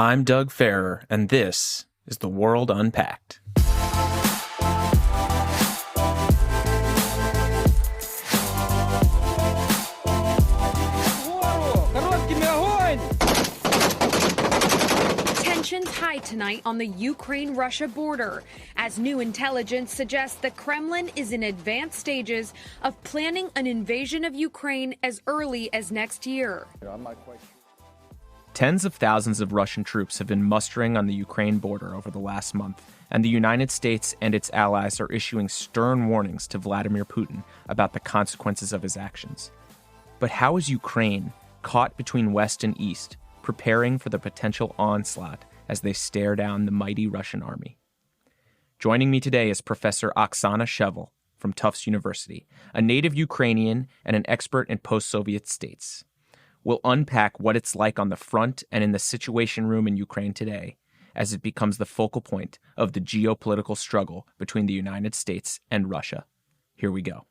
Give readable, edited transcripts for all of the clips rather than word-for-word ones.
I'm Doug Farrer, and this is The World Unpacked. Tensions high tonight on the Ukraine-Russia border, as new intelligence suggests the Kremlin is in advanced stages of planning an invasion of Ukraine as early as next year. Tens of thousands of Russian troops have been mustering on the Ukraine border over the last month, and the United States and its allies are issuing stern warnings to Vladimir Putin about the consequences of his actions. But how is Ukraine, caught between West and East, preparing for the potential onslaught as they stare down the mighty Russian army? Joining me today is Professor Oksana Shevel from Tufts University, a native Ukrainian and an expert in post-Soviet states. We'll unpack what it's like on the front and in the Situation Room in Ukraine today, as it becomes the focal point of the geopolitical struggle between the United States and Russia. Here we go.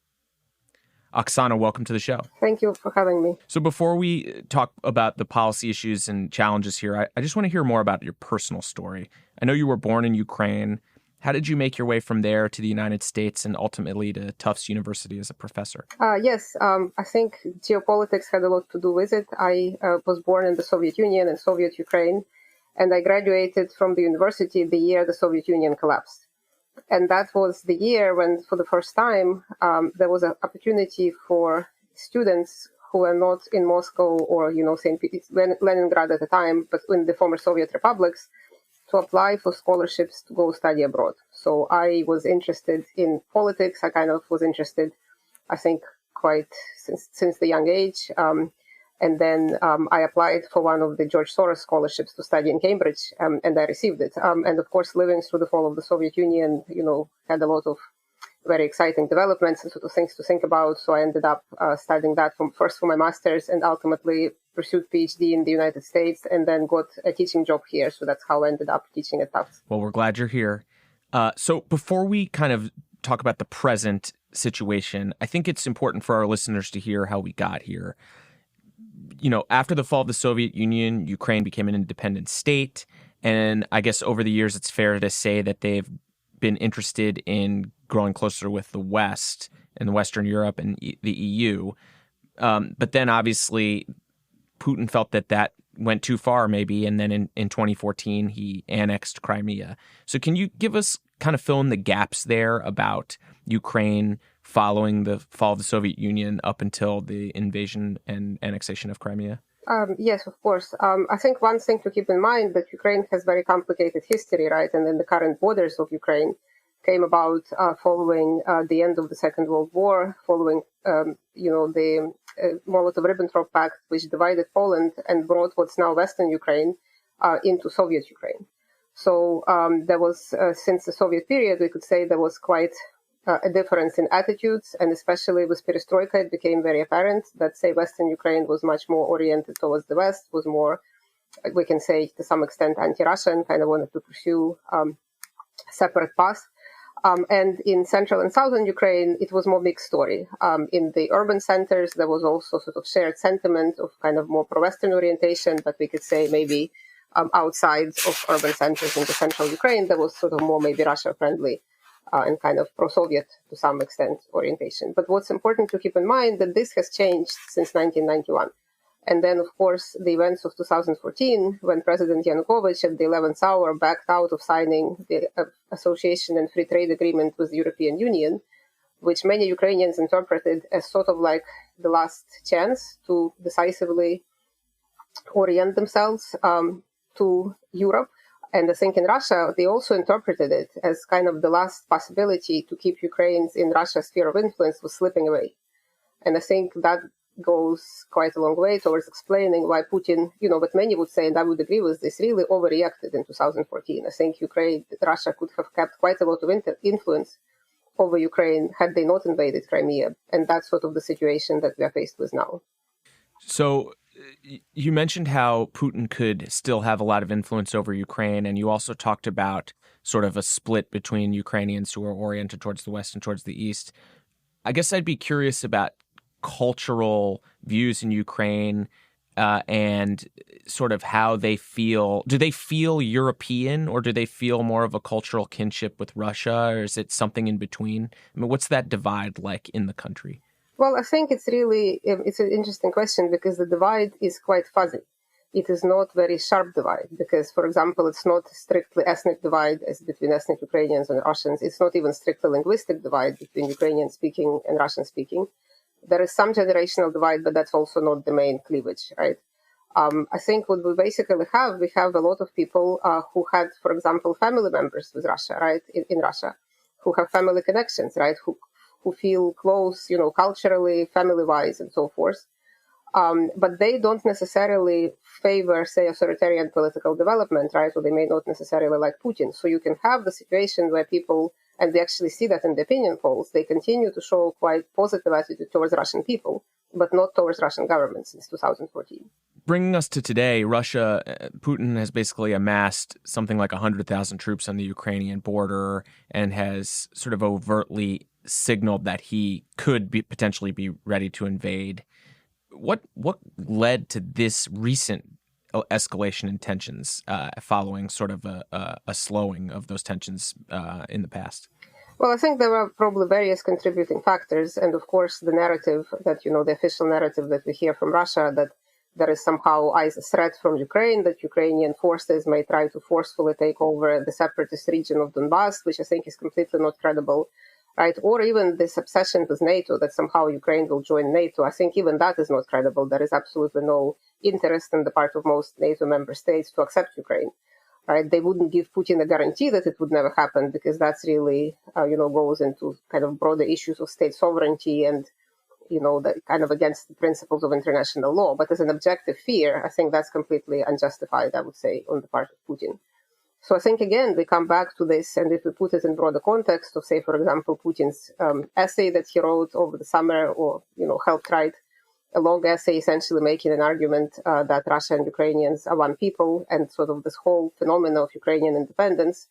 Oksana, welcome to the show. Thank you for having me. So before we talk about the policy issues and challenges here, I just want to hear more about your personal story. I know you were born in Ukraine. How did you make your way from there to the United States and ultimately to Tufts University as a professor? Yes, I think geopolitics had a lot to do with it. I was born in the Soviet Union and Soviet Ukraine, and I graduated from the university the year the Soviet Union collapsed. And that was the year when, for the first time, there was an opportunity for students who were not in Moscow or, St. Leningrad at the time, but in the former Soviet republics, to apply for scholarships to go study abroad. So I was interested in politics. I kind of was interested, I think, quite since the young age. And then I applied for one of the George Soros scholarships to study in Cambridge, and I received it. And of course, living through the fall of the Soviet Union, had a lot of very exciting developments and sort of things to think about. So I ended up studying that first for my master's and ultimately pursued PhD in the United States and then got a teaching job here. So that's how I ended up teaching at Tufts. Well, we're glad you're here. So before we kind of talk about the present situation, I think it's important for our listeners to hear how we got here. After the fall of the Soviet Union, Ukraine became an independent state. And I guess over the years, it's fair to say that they've been interested in growing closer with the West and Western Europe and the EU. But then obviously Putin felt that went too far maybe. And then in 2014, he annexed Crimea. So can you fill in the gaps there about Ukraine following the fall of the Soviet Union up until the invasion and annexation of Crimea? Yes, of course. I think one thing to keep in mind that Ukraine has very complicated history, right? And then the current borders of Ukraine came about following the end of the Second World War, following, the Molotov-Ribbentrop Pact, which divided Poland and brought what's now Western Ukraine into Soviet Ukraine. So there was, since the Soviet period, we could say there was quite a difference in attitudes, and especially with perestroika, it became very apparent that, say, Western Ukraine was much more oriented towards the West, was more, we can say, to some extent, anti-Russian, kind of wanted to pursue separate paths. And in central and southern Ukraine, it was more mixed story. In the urban centers, there was also sort of shared sentiment of kind of more pro-Western orientation, but we could say maybe outside of urban centers in the central Ukraine, there was sort of more maybe Russia-friendly and kind of pro-Soviet to some extent orientation. But what's important to keep in mind that this has changed since 1991. And then, of course, the events of 2014, when President Yanukovych at the 11th hour backed out of signing the association and free trade agreement with the European Union, which many Ukrainians interpreted as sort of like the last chance to decisively orient themselves to Europe. And I think in Russia, they also interpreted it as kind of the last possibility to keep Ukrainians in Russia's sphere of influence was slipping away. And I think that goes quite a long way towards explaining why Putin, what many would say, and I would agree with this, really overreacted in 2014. I think Russia could have kept quite a lot of influence over Ukraine had they not invaded Crimea. And that's sort of the situation that we are faced with now. So you mentioned how Putin could still have a lot of influence over Ukraine, and you also talked about sort of a split between Ukrainians who are oriented towards the West and towards the East. I guess I'd be curious about cultural views in Ukraine and sort of how they feel. Do they feel European, or do they feel more of a cultural kinship with Russia, or is it something in between? I mean, what's that divide like in the country? Well, I think it's an interesting question because the divide is quite fuzzy. It is not very sharp divide because, for example, it's not strictly ethnic divide as between ethnic Ukrainians and Russians. It's not even strictly linguistic divide between Ukrainian speaking and Russian speaking. There is some generational divide, but that's also not the main cleavage, right? I think what we basically have, we have a lot of people who had, for example, family members with Russia, right, in Russia, who have family connections, right, who feel close, culturally, family-wise, and so forth. But they don't necessarily favor, say, authoritarian political development, right? Or they may not necessarily like Putin. So you can have the situation where people, and we actually see that in the opinion polls, they continue to show quite positive attitude towards Russian people, but not towards Russian government since 2014. Bringing us to today, Putin has basically amassed something like 100,000 troops on the Ukrainian border and has sort of overtly signaled that he could potentially be ready to invade. What led to this recent escalation in tensions following sort of a slowing of those tensions in the past? Well, I think there were probably various contributing factors. And of course, the narrative that, the official narrative that we hear from Russia, that there is somehow a threat from Ukraine, that Ukrainian forces may try to forcefully take over the separatist region of Donbass, which I think is completely not credible. Right? Or even this obsession with NATO, that somehow Ukraine will join NATO. I think even that is not credible. There is absolutely no interest on the part of most NATO member states to accept Ukraine. Right? They wouldn't give Putin a guarantee that it would never happen because that's really, goes into kind of broader issues of state sovereignty and, that kind of against the principles of international law. But as an objective fear, I think that's completely unjustified, I would say, on the part of Putin. So I think, again, we come back to this, and if we put it in broader context of, say, for example, Putin's essay that he wrote over the summer or, helped write a long essay essentially making an argument that Russia and Ukrainians are one people, and sort of this whole phenomenon of Ukrainian independence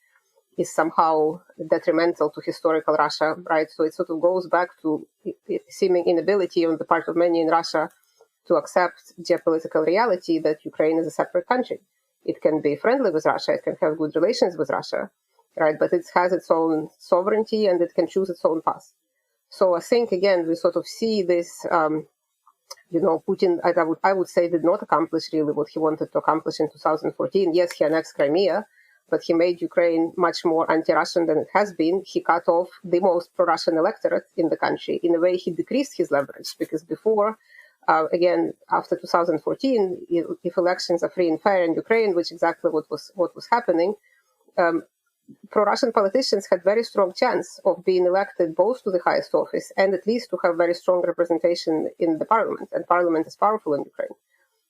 is somehow detrimental to historical Russia, right? So it sort of goes back to seeming inability on the part of many in Russia to accept geopolitical reality that Ukraine is a separate country. It can be friendly with Russia, it can have good relations with Russia, right? But it has its own sovereignty and it can choose its own path. So I think, again, we sort of see this, Putin, I would say, did not accomplish really what he wanted to accomplish in 2014. Yes, he annexed Crimea, but he made Ukraine much more anti-Russian than it has been. He cut off the most pro-Russian electorate in the country. In a way, he decreased his leverage because before, again, after 2014, if elections are free and fair in Ukraine, which exactly what was happening, pro-Russian politicians had very strong chance of being elected both to the highest office and at least to have very strong representation in the parliament. And parliament is powerful in Ukraine.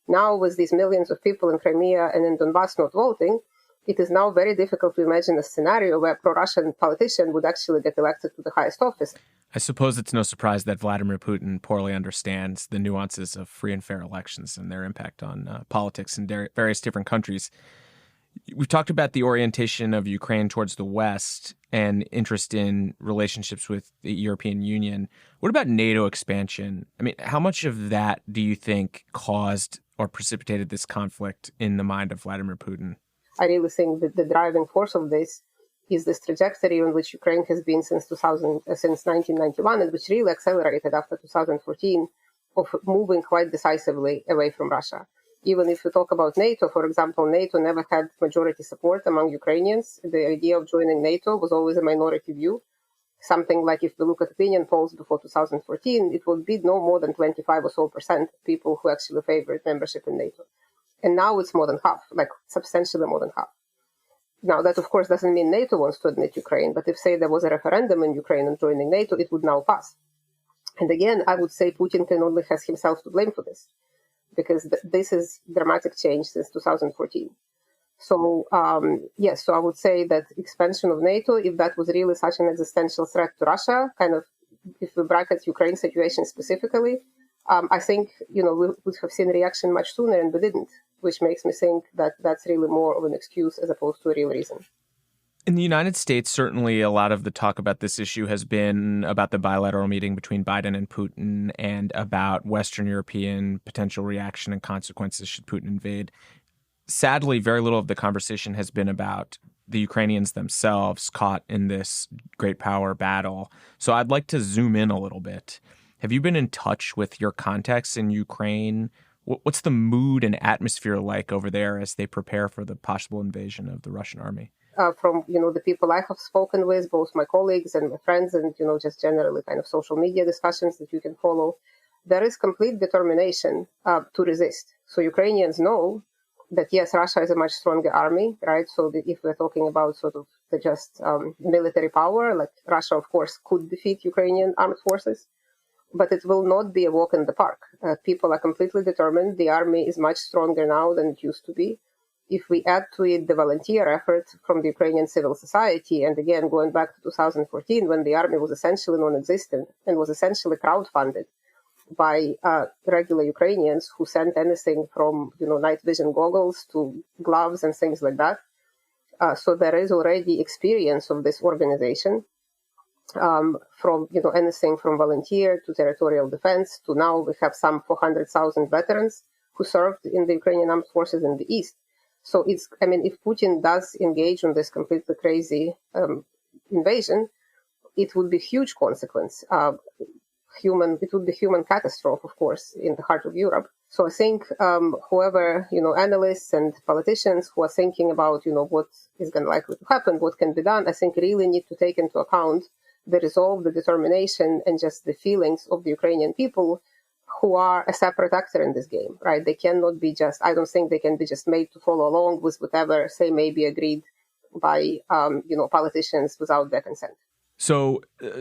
Now, with these millions of people in Crimea and in Donbass not voting, it is now very difficult to imagine a scenario where a pro-Russian politician would actually get elected to the highest office. I suppose it's no surprise that Vladimir Putin poorly understands the nuances of free and fair elections and their impact on politics in various different countries. We've talked about the orientation of Ukraine towards the West and interest in relationships with the European Union. What about NATO expansion? I mean, how much of that do you think caused or precipitated this conflict in the mind of Vladimir Putin? I really think that the driving force of this is this trajectory on which Ukraine has been since 1991, and which really accelerated after 2014, of moving quite decisively away from Russia. Even if we talk about NATO, for example, NATO never had majority support among Ukrainians. The idea of joining NATO was always a minority view. Something like, if we look at opinion polls before 2014, it would be no more than 25% or so people who actually favored membership in NATO. And now it's more than half, like substantially more than half. Now, that of course doesn't mean NATO wants to admit Ukraine, but if, say, there was a referendum in Ukraine on joining NATO, it would now pass. And again, I would say Putin can only have himself to blame for this, because this is dramatic change since 2014. So, yes, so I would say that expansion of NATO, if that was really such an existential threat to Russia, kind of, if we bracket Ukraine situation specifically, I think, we would have seen a reaction much sooner, and we didn't, which makes me think that that's really more of an excuse as opposed to a real reason. In the United States, certainly a lot of the talk about this issue has been about the bilateral meeting between Biden and Putin and about Western European potential reaction and consequences should Putin invade. Sadly, very little of the conversation has been about the Ukrainians themselves caught in this great power battle. So I'd like to zoom in a little bit. Have you been in touch with your contacts in Ukraine? What's the mood and atmosphere like over there as they prepare for the possible invasion of the Russian army? From the people I have spoken with, both my colleagues and my friends, and just generally kind of social media discussions that you can follow, there is complete determination to resist. So Ukrainians know that yes, Russia is a much stronger army, right? So if we're talking about sort of the just military power, like Russia, of course, could defeat Ukrainian armed forces, but it will not be a walk in the park. People are completely determined. The army is much stronger now than it used to be. If we add to it the volunteer effort from the Ukrainian civil society, and again, going back to 2014, when the army was essentially non-existent and was essentially crowdfunded by regular Ukrainians who sent anything from, night vision goggles to gloves and things like that. So there is already experience of this organization from, anything from volunteer to territorial defense to now we have some 400,000 veterans who served in the Ukrainian armed forces in the East. So if Putin does engage in this completely crazy invasion, it would be huge consequence. It would be human catastrophe, of course, in the heart of Europe. So I think whoever, analysts and politicians who are thinking about, what is going to likely to happen, what can be done, I think really need to take into account the resolve, the determination, and just the feelings of the Ukrainian people who are a separate actor in this game, right? They cannot be I don't think they can be just made to follow along with whatever, say, may be agreed by, politicians without their consent. So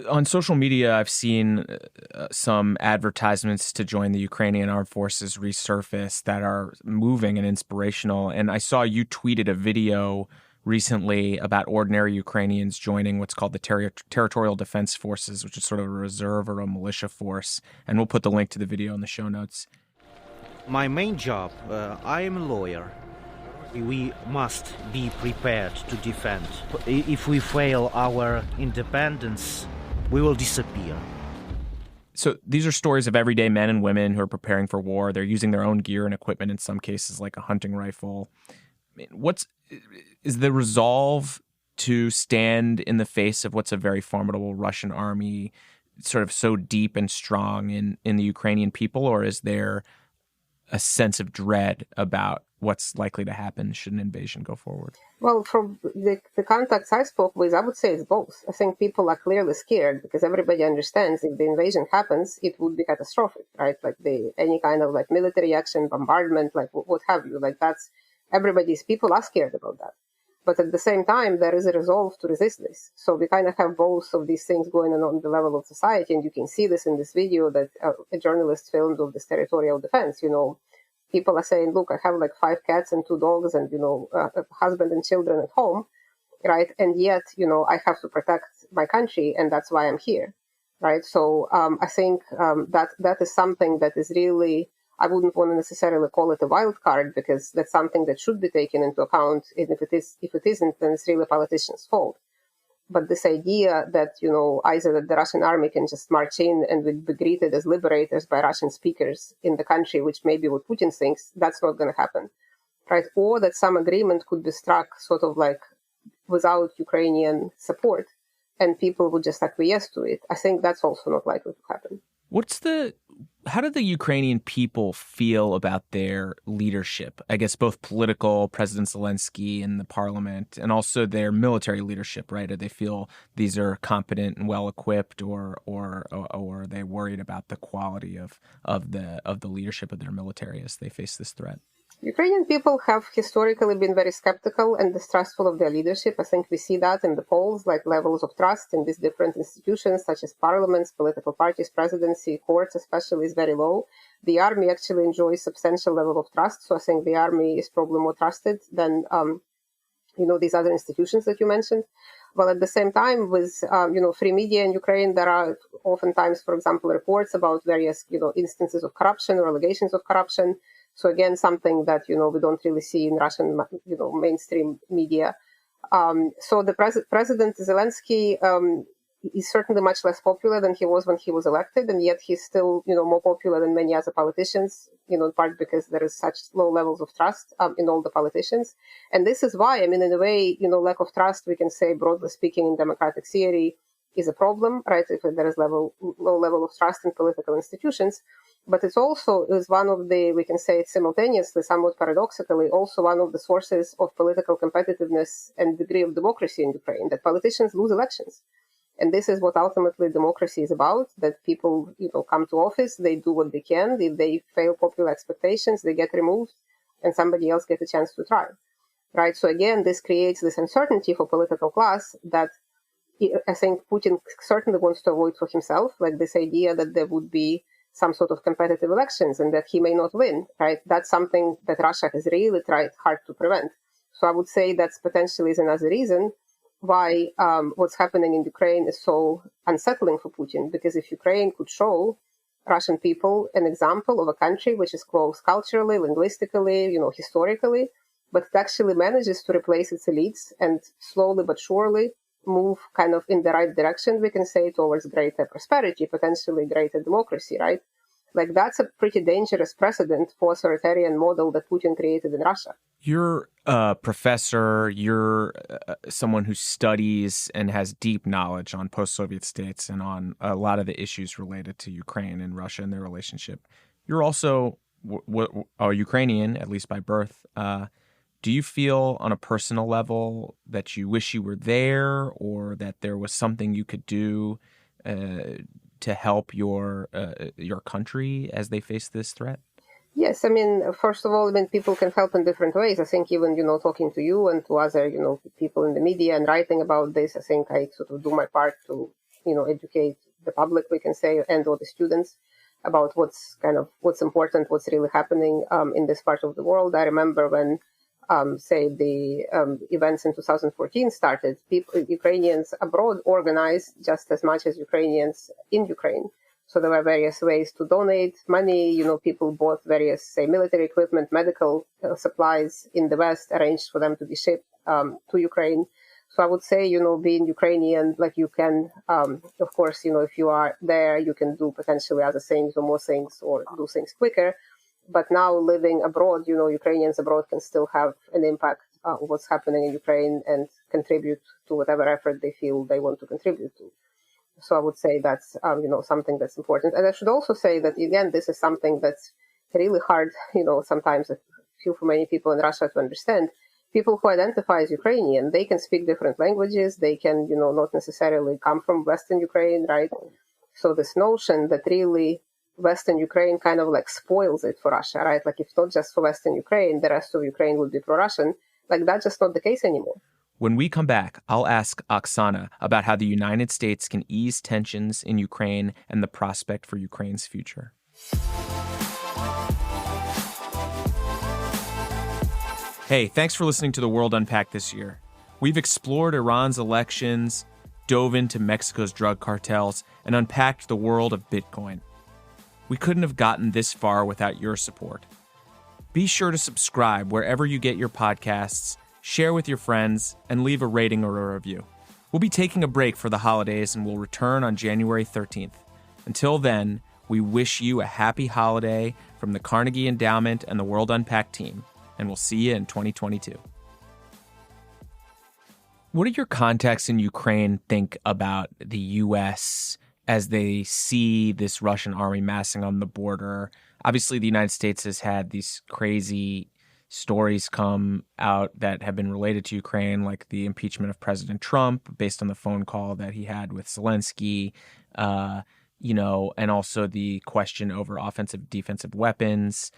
on social media, I've seen some advertisements to join the Ukrainian Armed Forces resurface that are moving and inspirational. And I saw you tweeted a video recently about ordinary Ukrainians joining what's called the Territorial Defense Forces, which is sort of a reserve or a militia force. And we'll put the link to the video in the show notes. My main job, I am a lawyer. We must be prepared to defend. If we fail our independence, we will disappear. So these are stories of everyday men and women who are preparing for war. They're using their own gear and equipment, in some cases like a hunting rifle. Is the resolve to stand in the face of what's a very formidable Russian army sort of so deep and strong in the Ukrainian people, or is there a sense of dread about what's likely to happen should an invasion go forward? Well, from the contacts I spoke with, I would say it's both. I think people are clearly scared because everybody understands if the invasion happens, it would be catastrophic, right? Like any kind of like military action, bombardment, like what have you, like people are scared about that. But at the same time, there is a resolve to resist this. So we kind of have both of these things going on the level of society. And you can see this in this video that a journalist filmed of this territorial defense. People are saying, look, I have like 5 cats and 2 dogs and, a husband and children at home, right? And yet, I have to protect my country and that's why I'm here, right? So I think that is something that is really, I wouldn't want to necessarily call it a wild card because that's something that should be taken into account. And if it isn't, then it's really politicians' fault. But this idea that, either that the Russian army can just march in and will be greeted as liberators by Russian speakers in the country, which may be what Putin thinks, that's not going to happen, right? Or that some agreement could be struck sort of like without Ukrainian support and people would just acquiesce to it. I think that's also not likely to happen. How do the Ukrainian people feel about their leadership? I guess both political, President Zelensky and the parliament, and also their military leadership, right? Do they feel these are competent and well-equipped, or are they worried about the quality of the leadership of their military as they face this threat? Ukrainian people have historically been very skeptical and distrustful of their leadership. I think we see that in the polls, like levels of trust in these different institutions, such as parliaments, political parties, presidency, courts especially, is very low. The army actually enjoys substantial level of trust. So I think the army is probably more trusted than, these other institutions that you mentioned. Well, at the same time, with, free media in Ukraine, there are oftentimes, for example, reports about various, instances of corruption or allegations of corruption. So again, something that, we don't really see in Russian, mainstream media. So the President Zelensky is certainly much less popular than he was when he was elected, and yet he's still, more popular than many other politicians, in part because there is such low levels of trust in all the politicians. And this is why, in a way, lack of trust, we can say, broadly speaking, in democratic theory is a problem, right? If there is low level of trust in political institutions. But it's also is one of the, we can say it simultaneously, somewhat paradoxically, also one of the sources of political competitiveness and degree of democracy in Ukraine, that politicians lose elections. And this is what ultimately democracy is about, that people, come to office, they do what they can. If they fail popular expectations, they get removed and somebody else gets a chance to try, right? So again, this creates this uncertainty for political class that I think Putin certainly wants to avoid for himself, like this idea that there would be some sort of competitive elections and that he may not win, right? That's something that Russia has really tried hard to prevent. So I would say that's potentially is another reason why what's happening in Ukraine is so unsettling for Putin, because if Ukraine could show Russian people an example of a country which is close culturally, linguistically, historically, but it actually manages to replace its elites and slowly but surely move kind of in the right direction, we can say, towards greater prosperity, potentially greater democracy, right? Like that's a pretty dangerous precedent for authoritarian model that Putin created in Russia. You're a professor, you're someone who studies and has deep knowledge on post-Soviet states and on a lot of the issues related to Ukraine and Russia and their relationship. You're also a Ukrainian, at least by birth. Do you feel on a personal level that you wish you were there, or that there was something you could do to help your country as they face this threat? Yes, first of all, people can help in different ways. I think even, talking to you and to other, people in the media and writing about this, I think I sort of do my part to, educate the public, we can say, and or the students about what's important, what's really happening in this part of the world. I remember when the events in 2014 started, Ukrainians abroad organized just as much as Ukrainians in Ukraine. So there were various ways to donate money. People bought various, say, military equipment, medical supplies in the West, arranged for them to be shipped to Ukraine. So I would say, being Ukrainian, like you can, of course, if you are there, you can do potentially other things or more things or do things quicker. But now living abroad, Ukrainians abroad can still have an impact on what's happening in Ukraine and contribute to whatever effort they feel they want to contribute to. So I would say that's, something that's important. And I should also say that, again, this is something that's really hard, sometimes I feel for many people in Russia to understand. People who identify as Ukrainian, they can speak different languages. They can, not necessarily come from Western Ukraine, right? So this notion that really Western Ukraine kind of like spoils it for Russia, right? Like if not just for Western Ukraine, the rest of Ukraine would be pro-Russian. Like that's just not the case anymore. When we come back, I'll ask Oksana about how the United States can ease tensions in Ukraine and the prospect for Ukraine's future. Hey, thanks for listening to The World Unpacked this year. We've explored Iran's elections, dove into Mexico's drug cartels, and unpacked the world of Bitcoin. We couldn't have gotten this far without your support. Be sure to subscribe wherever you get your podcasts, share with your friends, and leave a rating or a review. We'll be taking a break for the holidays and we'll return on January 13th. Until then, we wish you a happy holiday from the Carnegie Endowment and the World Unpacked team, and we'll see you in 2022. What do your contacts in Ukraine think about the U.S. as they see this Russian army massing on the border? Obviously, the United States has had these crazy stories come out that have been related to Ukraine, like the impeachment of President Trump based on the phone call that he had with Zelensky, and also the question over offensive, defensive weapons.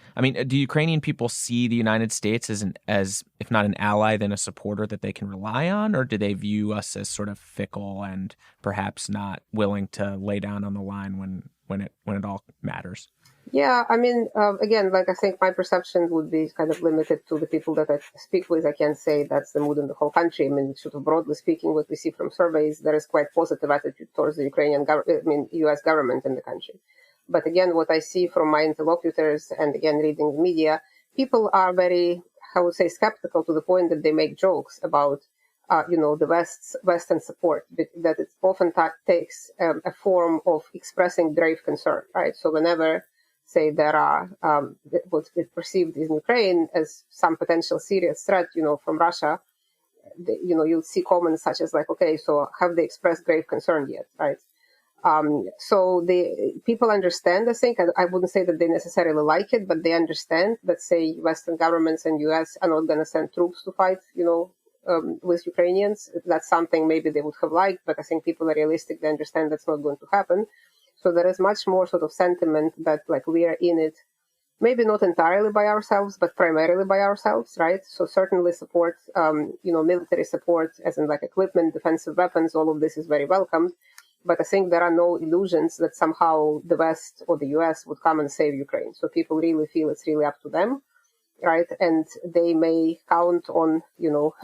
Do Ukrainian people see the United States as if not an ally, then a supporter that they can rely on, or do they view us as sort of fickle and perhaps not willing to lay down on the line when it all matters? Yeah, again, I think my perception would be kind of limited to the people that I speak with. I can't say that's the mood in the whole country. Sort of broadly speaking, what we see from surveys, there is quite positive attitude towards the U.S. government in the country. But again, what I see from my interlocutors and again, reading the media, people are very, I would say, skeptical to the point that they make jokes about the Western support, that it often takes a form of expressing grave concern, right? So whenever, say, there are what's perceived in Ukraine as some potential serious threat, from Russia, you'll see comments such as like, okay, so have they expressed grave concern yet, right? So the people understand, I think, I wouldn't say that they necessarily like it, but they understand that, say, Western governments and US are not going to send troops to fight, with Ukrainians. That's something maybe they would have liked, but I think people are realistic. They understand that's not going to happen. So there is much more sort of sentiment that like we are in it, maybe not entirely by ourselves, but primarily by ourselves, right? So certainly support, military support, as in like equipment, defensive weapons, all of this is very welcomed. But I think there are no illusions that somehow the West or the US would come and save Ukraine. So people really feel it's really up to them, right? And they may count on,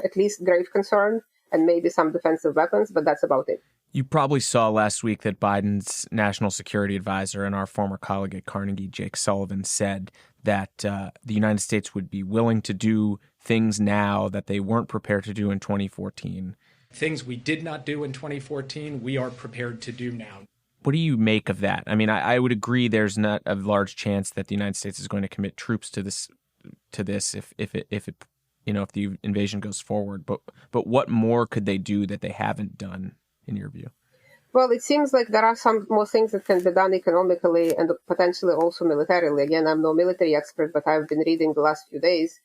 at least grave concern and maybe some defensive weapons, but that's about it. You probably saw last week that Biden's national security advisor and our former colleague at Carnegie, Jake Sullivan, said that the United States would be willing to do things now that they weren't prepared to do in 2014. Things we did not do in 2014, we are prepared to do now. What do you make of that? I mean, I would agree there's not a large chance that the United States is going to commit troops to this if the invasion goes forward. But what more could they do that they haven't done, in your view? Well, it seems like there are some more things that can be done economically and potentially also militarily. Again, I'm no military expert, but I've been reading the last few days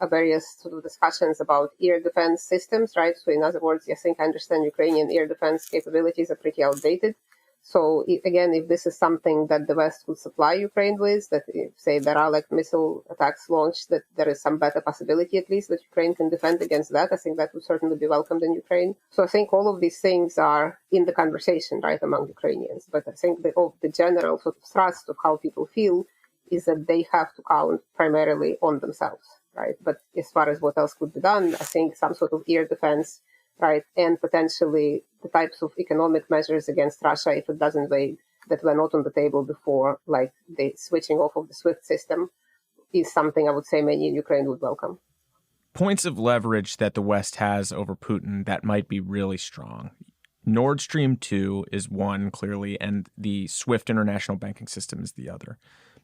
various sort of discussions about air defense systems, right? So in other words, I think I understand Ukrainian air defense capabilities are pretty outdated. So if this is something that the West would supply Ukraine with, that say there are like missile attacks launched, that there is some better possibility at least that Ukraine can defend against that, I think that would certainly be welcomed in Ukraine. So I think all of these things are in the conversation, right, among Ukrainians. But I think the general sort of thrust of how people feel is that they have to count primarily on themselves, right? But as far as what else could be done, I think some sort of air defense, right, and potentially the types of economic measures against Russia if it doesn't invade that were not on the table before, like the switching off of the SWIFT system, is something I would say many in Ukraine would welcome. Points of leverage that the West has over Putin that might be really strong. Nord Stream 2 is one, clearly, and the SWIFT international banking system is the other.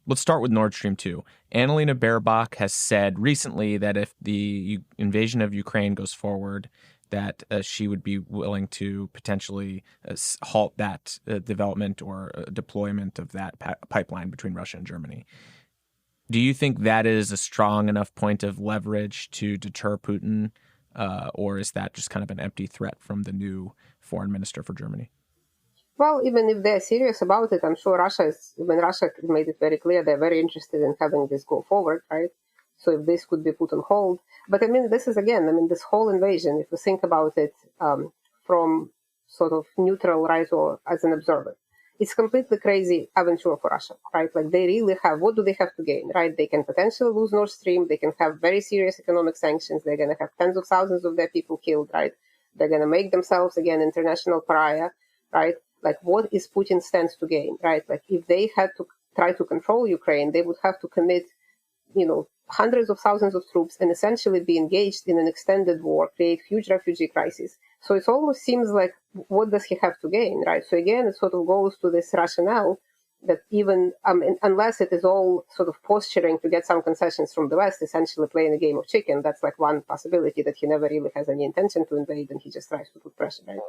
Let's start with Nord Stream 2. Annalena Baerbock has said recently that if the invasion of Ukraine goes forward, that she would be willing to potentially halt that development or deployment of that pipeline between Russia and Germany. Do you think that is a strong enough point of leverage to deter Putin, or is that just kind of an empty threat from the new foreign minister for Germany? Well, even if they're serious about it, I'm sure Russia made it very clear they're very interested in having this go forward, right? So if this could be put on hold. But this is, this whole invasion, if we think about it from sort of neutral, right, or as an observer, it's completely crazy aventure for Russia, right? Like they really what do they have to gain, right? They can potentially lose Nord Stream. They can have very serious economic sanctions. They're going to have tens of thousands of their people killed, right? They're going to make themselves, again, international pariah, right? Like what is Putin stands to gain, right? Like if they had to try to control Ukraine, they would have to commit, hundreds of thousands of troops and essentially be engaged in an extended war, create huge refugee crises. So it almost seems like, what does he have to gain, right? So again, it sort of goes to this rationale that even, unless it is all sort of posturing to get some concessions from the West, essentially playing a game of chicken, that's like one possibility, that he never really has any intention to invade and he just tries to put pressure, right?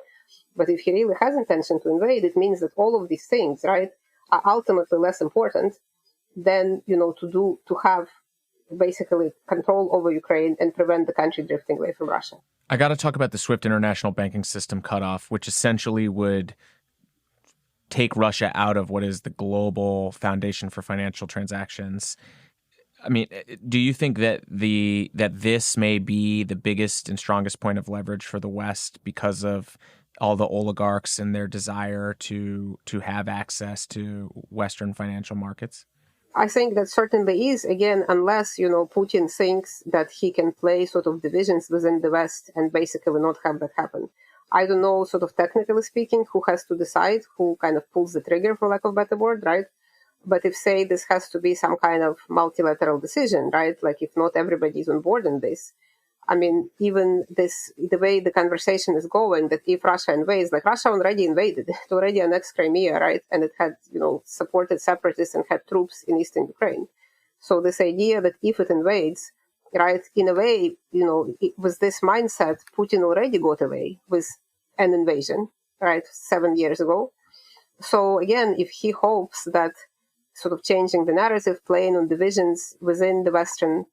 But if he really has intention to invade, it means that all of these things, right, are ultimately less important than, to have basically control over Ukraine and prevent the country drifting away from Russia. I got to talk about the SWIFT international banking system cutoff, which essentially would take Russia out of what is the global foundation for financial transactions. I mean, do you think that this may be the biggest and strongest point of leverage for the West because of all the oligarchs and their desire to have access to Western financial markets? I think that certainly is, again, unless, Putin thinks that he can play sort of divisions within the West and basically not have that happen. I don't know, sort of technically speaking, who has to decide, who kind of pulls the trigger, for lack of a better word, right? But if, say, this has to be some kind of multilateral decision, right? Like if not everybody is on board in this, I mean, even the way the conversation is going, that if Russia invades, like Russia already invaded, it already annexed Crimea, right? And it had, supported separatists and had troops in eastern Ukraine. So this idea that if it invades, right, in a way, with this mindset, Putin already got away with an invasion, right, 7 years ago. So again, if he hopes that sort of changing the narrative, playing on divisions within the Western,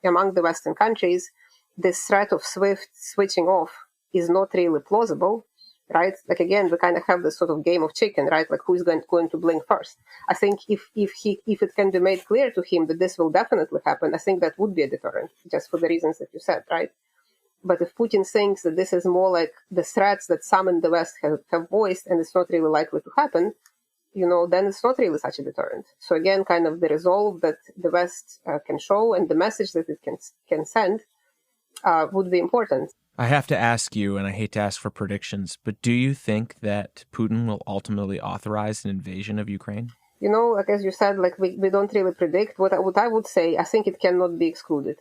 among the Western countries, this threat of swift switching off is not really plausible, right? Like again, we kind of have this sort of game of chicken, right? Like who's going to blink first? I think if it can be made clear to him that this will definitely happen, I think that would be a deterrent, just for the reasons that you said, right? But if Putin thinks that this is more like the threats that some in the West have voiced and it's not really likely to happen, then it's not really such a deterrent. So again, kind of the resolve that the West can show and the message that it can send would be important. I have to ask you, and I hate to ask for predictions, but do you think that Putin will ultimately authorize an invasion of Ukraine? Like as you said, like we don't really predict. What I would say, I think it cannot be excluded.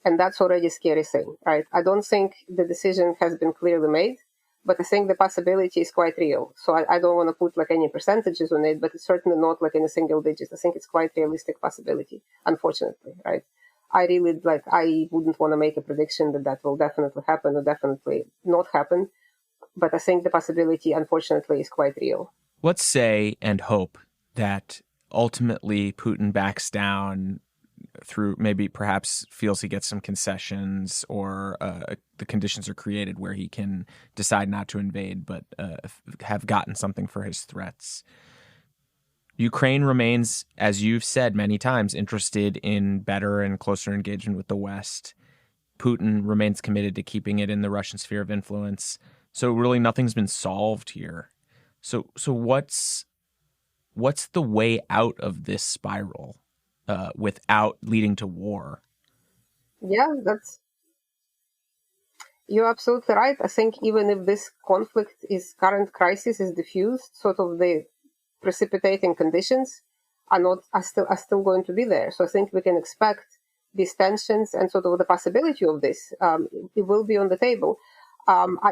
And that's already a scary thing, right? I don't think the decision has been clearly made, but I think the possibility is quite real. So I don't want to put like any percentages on it, but it's certainly not like in a single digit. I think it's quite realistic possibility, unfortunately, right? I wouldn't want to make a prediction that will definitely happen or definitely not happen. But I think the possibility, unfortunately, is quite real. Let's say and hope that ultimately Putin backs down through maybe perhaps feels he gets some concessions or the conditions are created where he can decide not to invade but have gotten something for his threats. Ukraine remains, as you've said many times, interested in better and closer engagement with the West. Putin remains committed to keeping it in the Russian sphere of influence. So really nothing's been solved here. So what's the way out of this spiral without leading to war? Yeah, you're absolutely right. I think even if this current crisis is diffused, sort of the precipitating conditions are still going to be there. So I think we can expect these tensions and sort of the possibility of this. It will be on the table.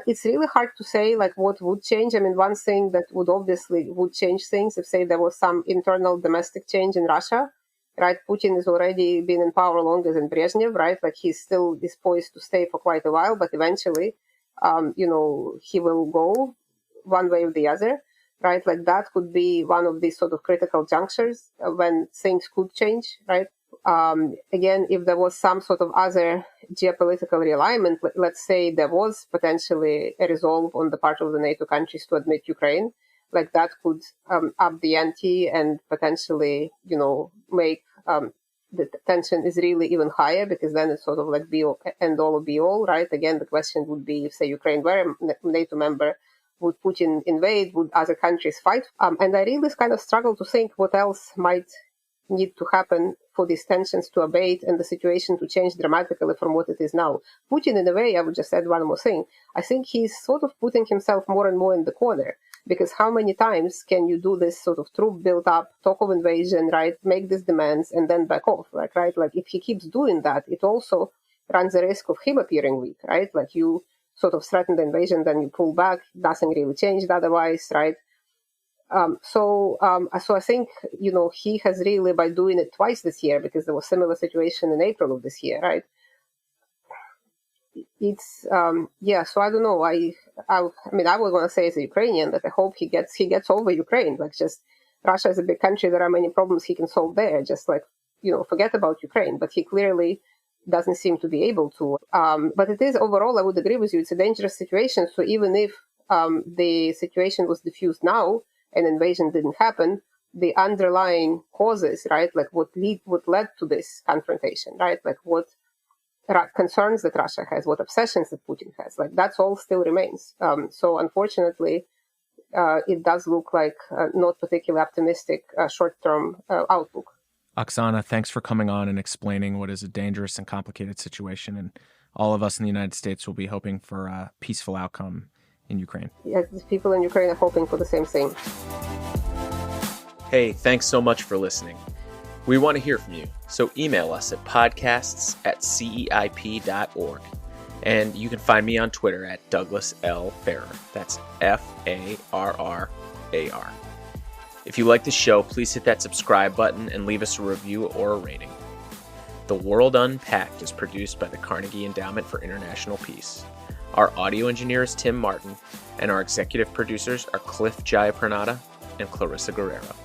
It's really hard to say like what would change. I mean, one thing that would change things if, say, there was some internal domestic change in Russia, right? Putin has already been in power longer than Brezhnev, right? Like he's still disposed to stay for quite a while, but eventually, he will go one way or the other, right? Like that could be one of these sort of critical junctures when things could change, right? Again, if there was some sort of other geopolitical realignment, let's say there was potentially a resolve on the part of the NATO countries to admit Ukraine, like that could up the ante and potentially, make the tension is really even higher, because then it's sort of like be all and all be all, right? Again, the question would be, if, say, Ukraine were a NATO member, would Putin invade? Would other countries fight? And I really kind of struggle to think what else might need to happen for these tensions to abate and the situation to change dramatically from what it is now. Putin, in a way, I would just add one more thing. I think he's sort of putting himself more and more in the corner, because how many times can you do this sort of troop build up, talk of invasion, right? Make these demands and then back off, right? Like if he keeps doing that, it also runs the risk of him appearing weak, right? Like you sort of threaten the invasion, then you pull back, nothing really changed otherwise, right? So I think, he has really, by doing it twice this year, because there was a similar situation in April of this year, right? It's, so I don't know. I was going to say as a Ukrainian that I hope he gets over Ukraine. Like, just Russia is a big country. There are many problems he can solve there. Just like, forget about Ukraine. But he clearly doesn't seem to be able to. But it is overall, I would agree with you, it's a dangerous situation. So even if the situation was diffused now, an invasion didn't happen, the underlying causes, right, like what led to this confrontation, right, like what concerns that Russia has, what obsessions that Putin has, like that's all still remains. So unfortunately, it does look like not particularly optimistic short-term outlook. Oksana, thanks for coming on and explaining what is a dangerous and complicated situation. And all of us in the United States will be hoping for a peaceful outcome in Ukraine. Yes, the people in Ukraine are hoping for the same thing. Hey, thanks so much for listening. We want to hear from you, so email us at podcasts@ceip.org. And you can find me on Twitter at Douglas L. Farrer. That's Farrar. If you like the show, please hit that subscribe button and leave us a review or a rating. The World Unpacked is produced by the Carnegie Endowment for International Peace. Our audio engineer is Tim Martin, and our executive producers are Cliff Jayapranada and Clarissa Guerrero.